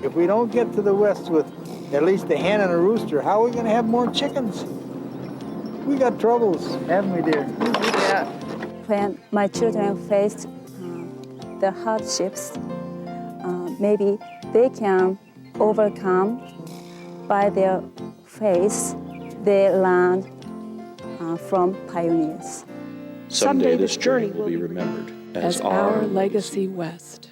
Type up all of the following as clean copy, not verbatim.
If we don't get to the west with at least a hen and a rooster, how are we going to have more chickens? We got troubles, haven't we, dear? Yeah. When my children faced the hardships, maybe they can overcome by their faith they learned from pioneers. Someday this journey will be remembered as our legacy west.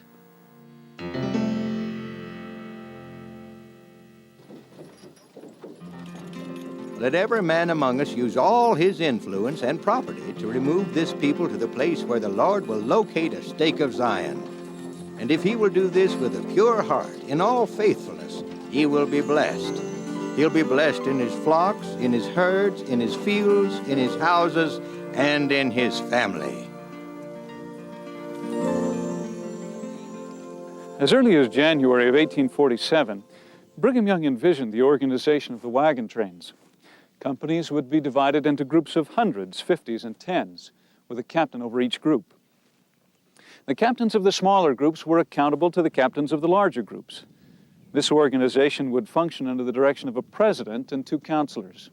Let every man among us use all his influence and property to remove this people to the place where the Lord will locate a stake of Zion. And if he will do this with a pure heart, in all faithfulness, he will be blessed. He'll be blessed in his flocks, in his herds, in his fields, in his houses, and in his family. As early as January of 1847, Brigham Young envisioned the organization of the wagon trains. Companies would be divided into groups of hundreds, 50s, and 10s, with a captain over each group. The captains of the smaller groups were accountable to the captains of the larger groups. This organization would function under the direction of a president and 2 counselors,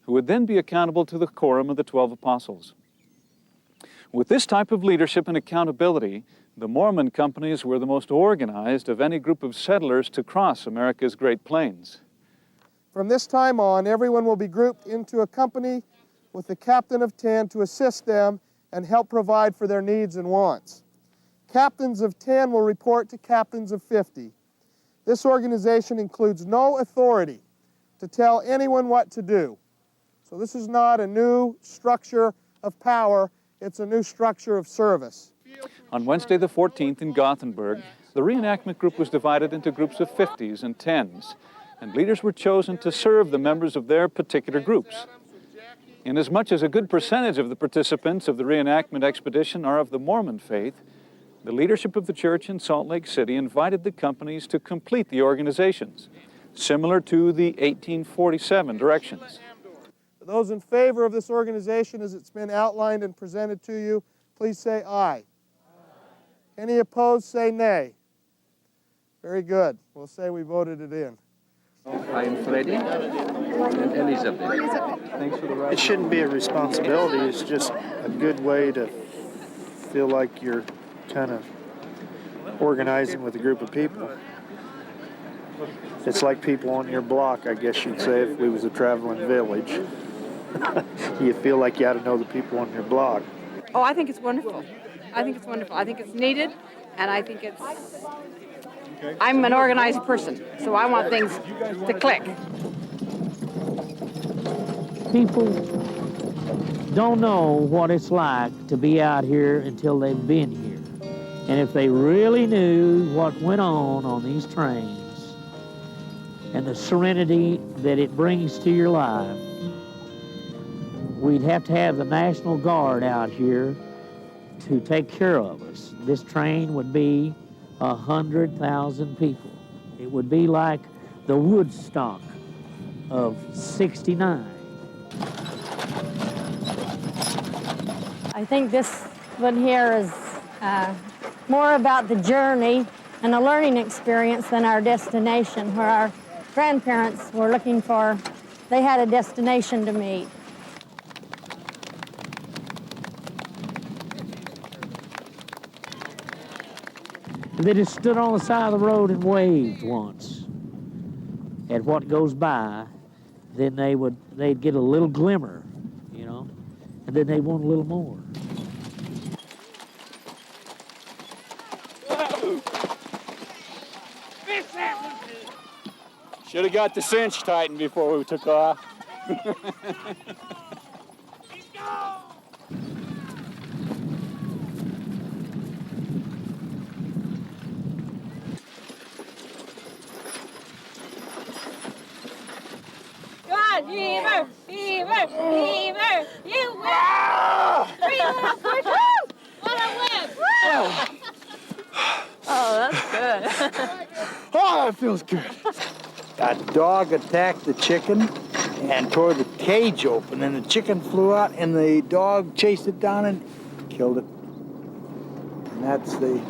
who would then be accountable to the quorum of the 12 apostles. With this type of leadership and accountability, the Mormon companies were the most organized of any group of settlers to cross America's Great Plains. From this time on, everyone will be grouped into a company with the captain of 10 to assist them and help provide for their needs and wants. Captains of 10 will report to captains of 50. This organization includes no authority to tell anyone what to do. So this is not a new structure of power, it's a new structure of service. On Wednesday the 14th in Gothenburg, the reenactment group was divided into groups of 50s and 10s, and leaders were chosen to serve the members of their particular groups. Inasmuch as a good percentage of the participants of the reenactment expedition are of the Mormon faith, the leadership of the church in Salt Lake City invited the companies to complete the organizations, similar to the 1847 directions. For those in favor of this organization as it's been outlined and presented to you, please say aye. Any opposed, say nay. Very good. We'll say we voted it in. I'm Freddie and Elizabeth. Thanks for the ride. It shouldn't be a responsibility. It's just a good way to feel like you're kind of organizing with a group of people. It's like people on your block, I guess you'd say, if we was a traveling village. You feel like you ought to know the people on your block. Oh, I think it's wonderful. I think it's wonderful. I think it's needed, and I think it's... I'm an organized person, so I want things to click. People don't know what it's like to be out here until they've been here. And if they really knew what went on these trains and the serenity that it brings to your life, we'd have to have the National Guard out here to take care of us. This train would be 100,000 people. It would be like the Woodstock of '69. I think this one here is more about the journey and a learning experience than our destination, where our grandparents were looking for, they had a destination to meet. They just stood on the side of the road and waved once at what goes by. Then they'd get a little glimmer, you know, and then they'd want a little more. Should have got the cinch tightened before we took off. Beaver! Beaver! Beaver! You win! 3 minutes for 2! What a win! Oh, that's good. Oh, that feels good. A dog attacked the chicken and tore the cage open, and the chicken flew out, and the dog chased it down and killed it. And that's the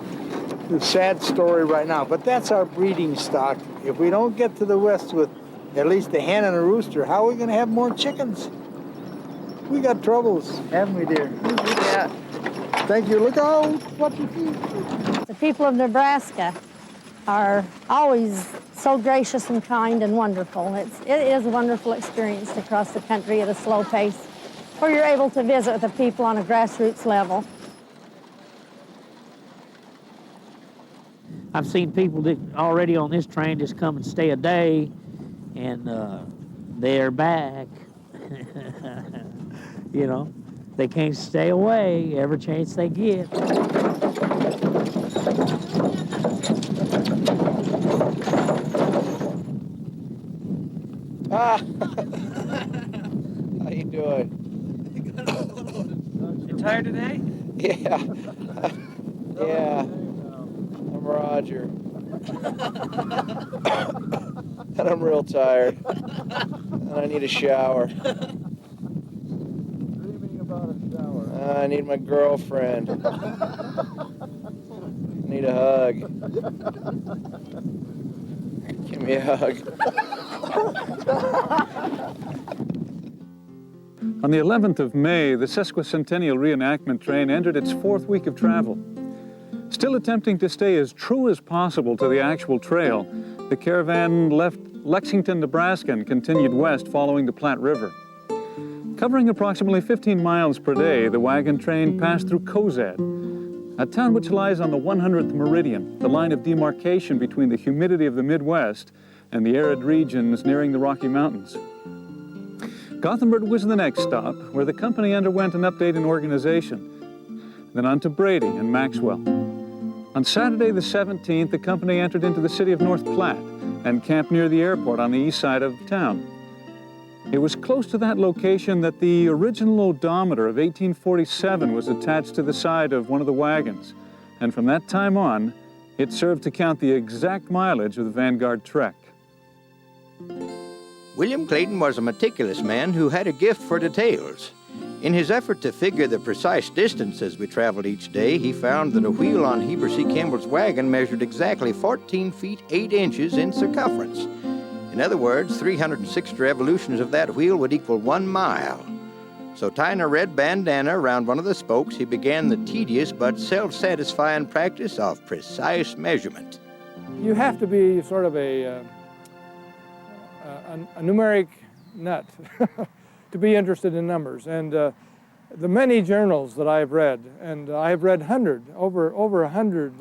the sad story right now, but that's our breeding stock. If we don't get to the west with at least a hen and a rooster, how are we going to have more chickens? We got troubles, haven't we, dear? Yeah. Thank you. Look out, what you see. The people of Nebraska are always so gracious and kind and wonderful. It is a wonderful experience to cross the country at a slow pace, where you're able to visit the people on a grassroots level. I've seen people that already on this train just come and stay a day, and they're back. You know, they can't stay away every chance they get. How you doing? You tired today? Yeah. Yeah. I'm Roger. And I'm real tired. And I need a shower. Dreaming about a shower. I need my girlfriend. I need a hug. Give me a hug. On the 11th of May, the sesquicentennial reenactment train entered its 4th week of travel. Still attempting to stay as true as possible to the actual trail, the caravan left Lexington, Nebraska, and continued west following the Platte River. Covering approximately 15 miles per day, the wagon train passed through Cozad, a town which lies on the 100th meridian, the line of demarcation between the humidity of the Midwest and the arid regions nearing the Rocky Mountains. Gothenburg was the next stop, where the company underwent an update in organization. Then on to Brady and Maxwell. On Saturday the 17th, the company entered into the city of North Platte and camped near the airport on the east side of town. It was close to that location that the original odometer of 1847 was attached to the side of one of the wagons, and from that time on, it served to count the exact mileage of the Vanguard trek. William Clayton was a meticulous man who had a gift for details. In his effort to figure the precise distance as we traveled each day, he found that a wheel on Heber C. Kimball's wagon measured exactly 14 feet 8 inches in circumference. In other words, 360 revolutions of that wheel would equal 1 mile. So tying a red bandana around one of the spokes, he began the tedious but self-satisfying practice of precise measurement. You have to be sort of a numeric nut to be interested in numbers. And the many journals that I've read, and I've read over 100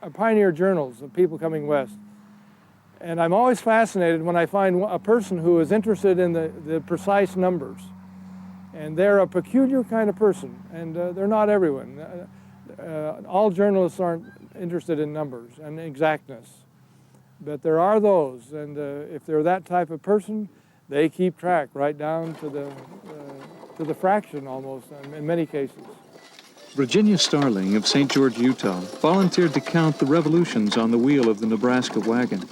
of pioneer journals of people coming west. And I'm always fascinated when I find a person who is interested in the precise numbers. And they're a peculiar kind of person, and they're not everyone. All journalists aren't interested in numbers and exactness. But there are those, and if they're that type of person, they keep track right down to the fraction almost in many cases. Virginia Starling of St. George, Utah, volunteered to count the revolutions on the wheel of the Nebraska wagon.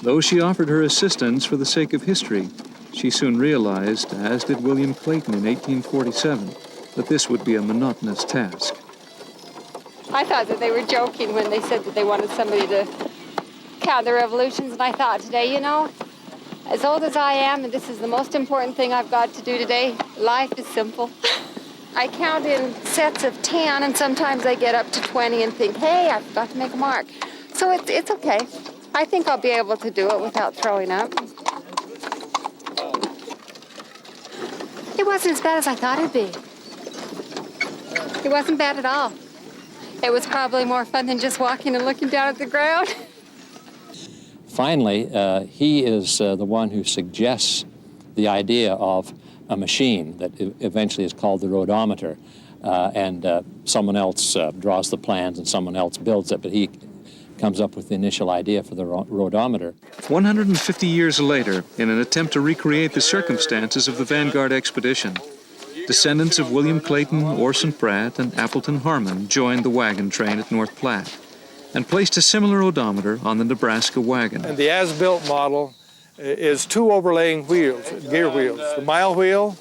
Though she offered her assistance for the sake of history, she soon realized, as did William Clayton in 1847, that this would be a monotonous task. I thought that they were joking when they said that they wanted somebody to count the revolutions, and I thought today, you know, as old as I am, and this is the most important thing I've got to do today, life is simple. I count in sets of 10, and sometimes I get up to 20 and think, hey, I forgot to make a mark. So it's okay. I think I'll be able to do it without throwing up. It wasn't as bad as I thought it'd be. It wasn't bad at all. It was probably more fun than just walking and looking down at the ground. Finally, he is the one who suggests the idea of a machine that eventually is called the rodometer, and someone else draws the plans and someone else builds it, but he comes up with the initial idea for the rodometer. 150 years later, in an attempt to recreate the circumstances of the Vanguard expedition, descendants of William Clayton, Orson Pratt, and Appleton Harmon joined the wagon train at North Platte and placed a similar odometer on the Nebraska wagon. And the as-built model is 2 overlaying wheels, gear wheels. The mile wheel,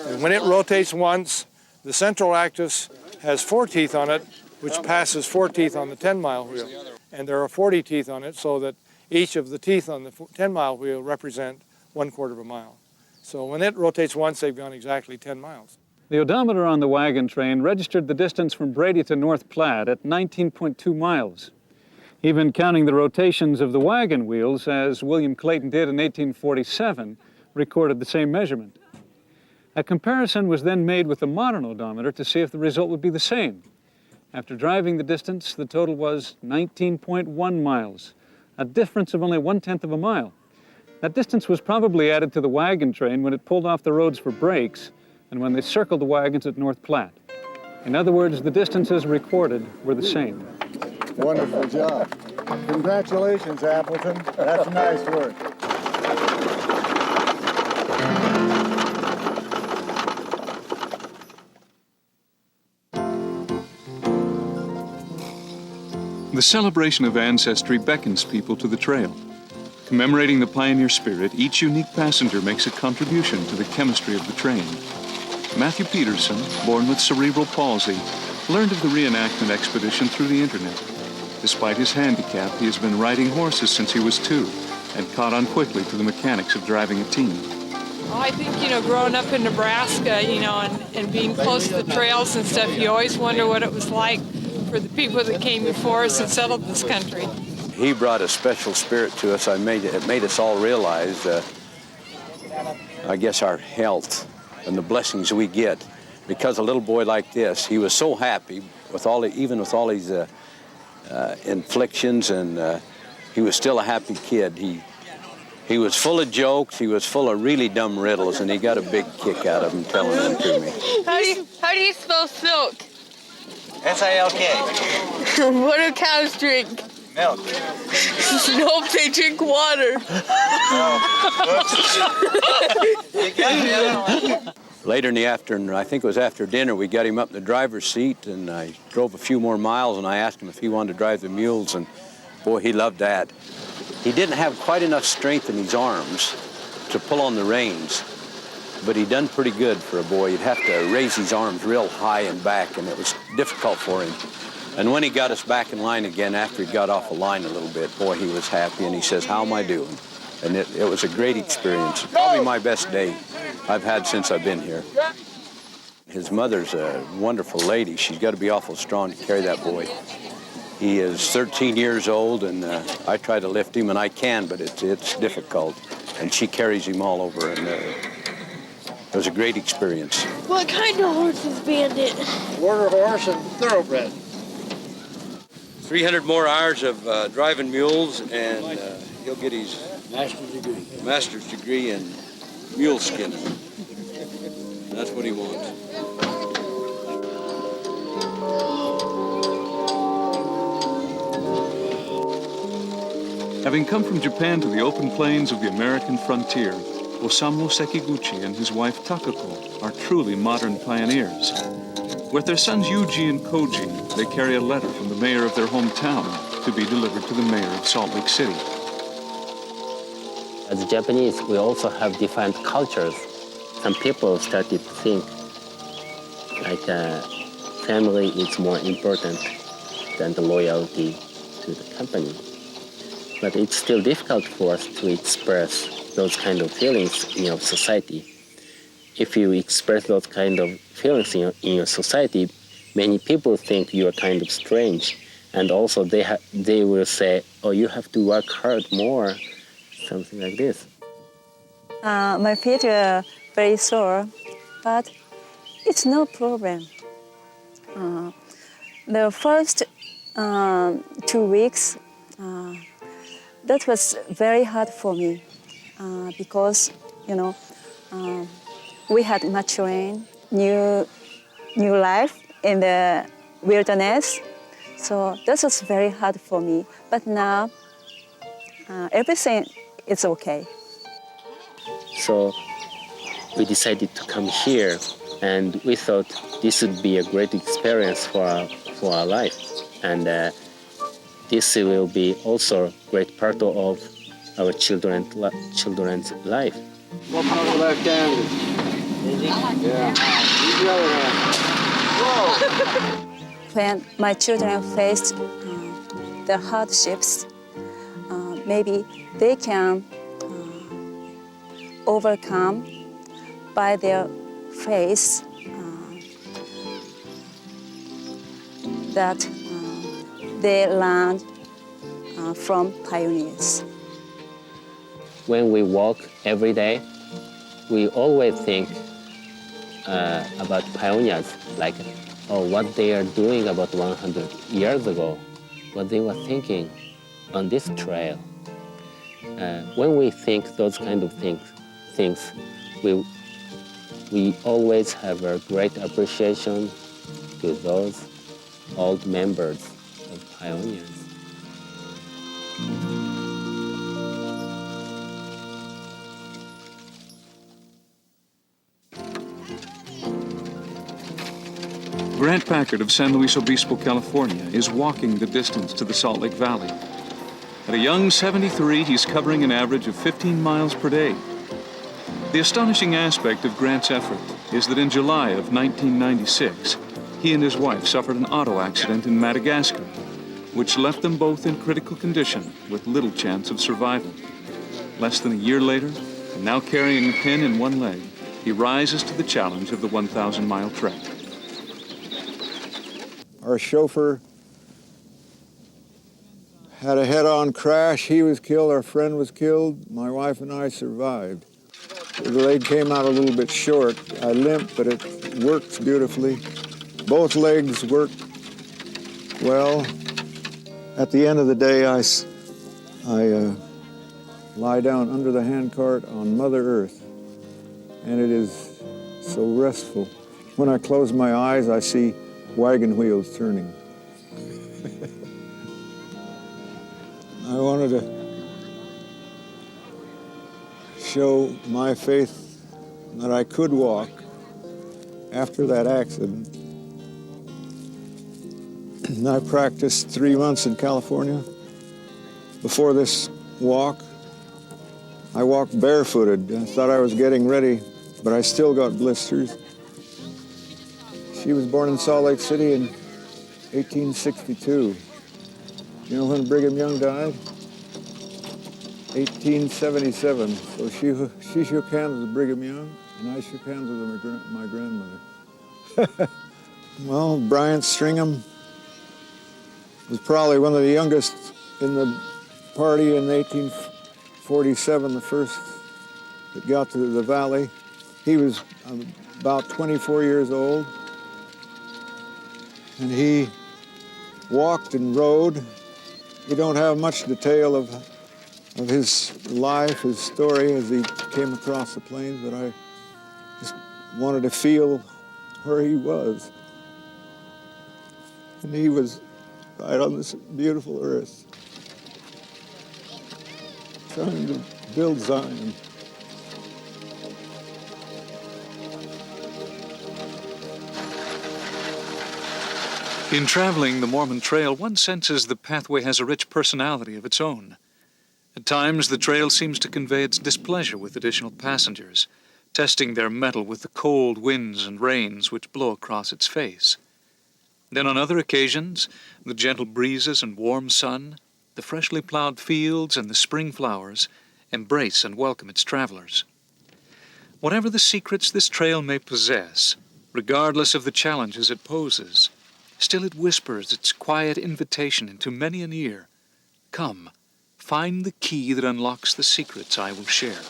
and when it rotates once, the central axis has 4 teeth on it, which passes 4 teeth on the 10-mile wheel. And there are 40 teeth on it, so that each of the teeth on the 10-mile wheel represent 1/4 of a mile. So when it rotates once, they've gone exactly 10 miles. The odometer on the wagon train registered the distance from Brady to North Platte at 19.2 miles. Even counting the rotations of the wagon wheels, as William Clayton did in 1847, recorded the same measurement. A comparison was then made with the modern odometer to see if the result would be the same. After driving the distance, the total was 19.1 miles, a difference of only 1/10 of a mile. That distance was probably added to the wagon train when it pulled off the roads for brakes and when they circled the wagons at North Platte. In other words, the distances recorded were the same. Wonderful job. Congratulations, Appleton. That's nice work. The celebration of ancestry beckons people to the trail. Commemorating the pioneer spirit, each unique passenger makes a contribution to the chemistry of the train. Matthew Peterson, born with cerebral palsy, learned of the reenactment expedition through the internet. Despite his handicap, he has been riding horses since he was 2 and caught on quickly to the mechanics of driving a team. Well, I think, growing up in Nebraska, and being close to the trails and stuff, you always wonder what it was like for the people that came before us and settled this country. He brought a special spirit to us. It made us all realize, I guess, our health and the blessings we get. Because a little boy like this, he was so happy with even with all these inflictions, and he was still a happy kid. He was full of jokes. He was full of really dumb riddles, and he got a big kick out of them telling them to me. How do you spell silk? S-I-L-K. What do cows drink? Milk. Nope, they drink water. Later in the afternoon, I think it was after dinner, we got him up in the driver's seat, and I drove a few more miles, and I asked him if he wanted to drive the mules, and boy, he loved that. He didn't have quite enough strength in his arms to pull on the reins, but he done pretty good for a boy. He'd have to raise his arms real high and back, and it was difficult for him. And when he got us back in line again, after he got off the line a little bit, boy, he was happy, and he says, "How am I doing?" And it was a great experience. Probably my best day I've had since I've been here. His mother's a wonderful lady. She's got to be awful strong to carry that boy. He is 13 years old, and I try to lift him, and I can, but it's difficult. And she carries him all over, and it was a great experience. What kind of horse is Bandit? Quarter horse and thoroughbred. 300 more hours of driving mules, and he'll get his master's degree in mule skinning. That's what he wants. Having come from Japan to the open plains of the American frontier, Osamu Sekiguchi and his wife Takako are truly modern pioneers. With their sons Yuji and Koji, they carry a letter from the mayor of their hometown to be delivered to the mayor of Salt Lake City. As Japanese, we also have different cultures. Some people started to think like family is more important than the loyalty to the company. But it's still difficult for us to express those kind of feelings in your society. If you express those kind of feelings in your society, many people think you are kind of strange. And also they will say, "Oh, you have to work hard more," something like this. My feet are very sore, but it's no problem. The first 2 weeks, that was very hard for me because, we had much rain, new life in the wilderness. So that was very hard for me. But now, everything is okay. So we decided to come here, and we thought this would be a great experience for our life. And this will be also a great part of our children's life. Walk on the left hand. Yeah. Whoa. when my children faced the hardships, maybe they can overcome by their faith that they learned from pioneers. When we walk every day, we always think about pioneers, like what they are doing about 100 years ago, what they were thinking on this trail. When we think those kind of things, we always have a great appreciation to those old members of pioneers. Grant Packard of San Luis Obispo, California, is walking the distance to the Salt Lake Valley. At a young 73, he's covering an average of 15 miles per day. The astonishing aspect of Grant's effort is that in July of 1996, he and his wife suffered an auto accident in Madagascar, which left them both in critical condition with little chance of survival. Less than a year later, and now carrying a pin in one leg, he rises to the challenge of the 1,000-mile trek. Our chauffeur had a head-on crash. He was killed, our friend was killed. My wife and I survived. The leg came out a little bit short. I limped, but it worked beautifully. Both legs worked well. At the end of the day, I lie down under the handcart on Mother Earth, and it is so restful. When I close my eyes, I see wagon wheels turning. I wanted to show my faith that I could walk after that accident. I practiced 3 months in California. Before this walk, I walked barefooted. I thought I was getting ready, but I still got blisters. She was born in Salt Lake City in 1862. You know when Brigham Young died? 1877. So she shook hands with Brigham Young, and I shook hands with my grandmother. Well, Bryant Stringham was probably one of the youngest in the party in 1847, the first that got to the valley. He was about 24 years old, and he walked and rode. We don't have much detail of his life, his story as he came across the plains, but I just wanted to feel where he was. And he was right on this beautiful earth, trying to build Zion. In traveling the Mormon Trail, one senses the pathway has a rich personality of its own. At times, the trail seems to convey its displeasure with additional passengers, testing their mettle with the cold winds and rains which blow across its face. Then on other occasions, the gentle breezes and warm sun, the freshly plowed fields and the spring flowers embrace and welcome its travelers. Whatever the secrets this trail may possess, regardless of the challenges it poses, still it whispers its quiet invitation into many an ear. Come, find the key that unlocks the secrets I will share.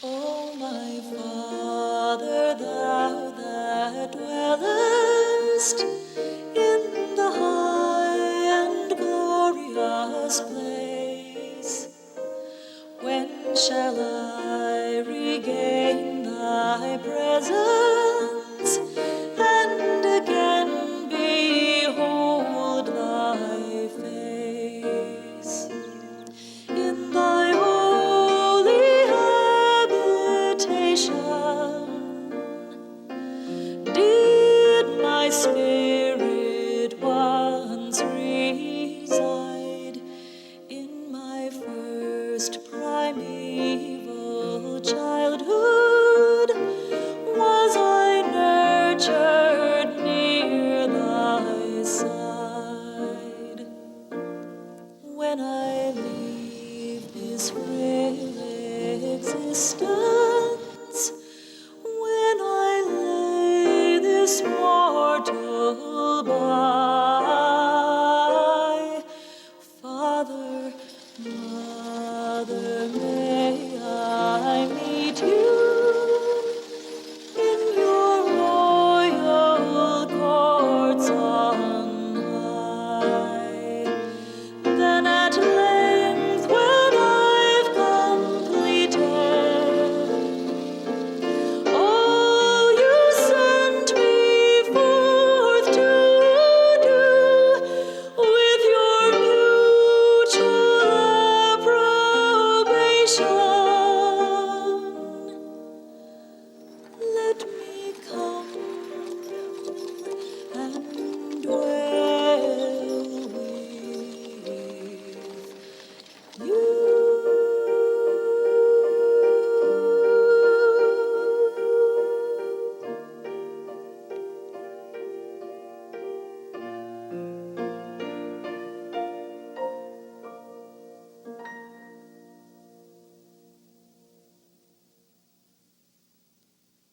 O my Father, thou that dwellest in the high and glorious place, when shall I regain thy presence and again behold thy face? In thy holy habitation did my spirit once reside, in my first primeval when I leave this frail existence.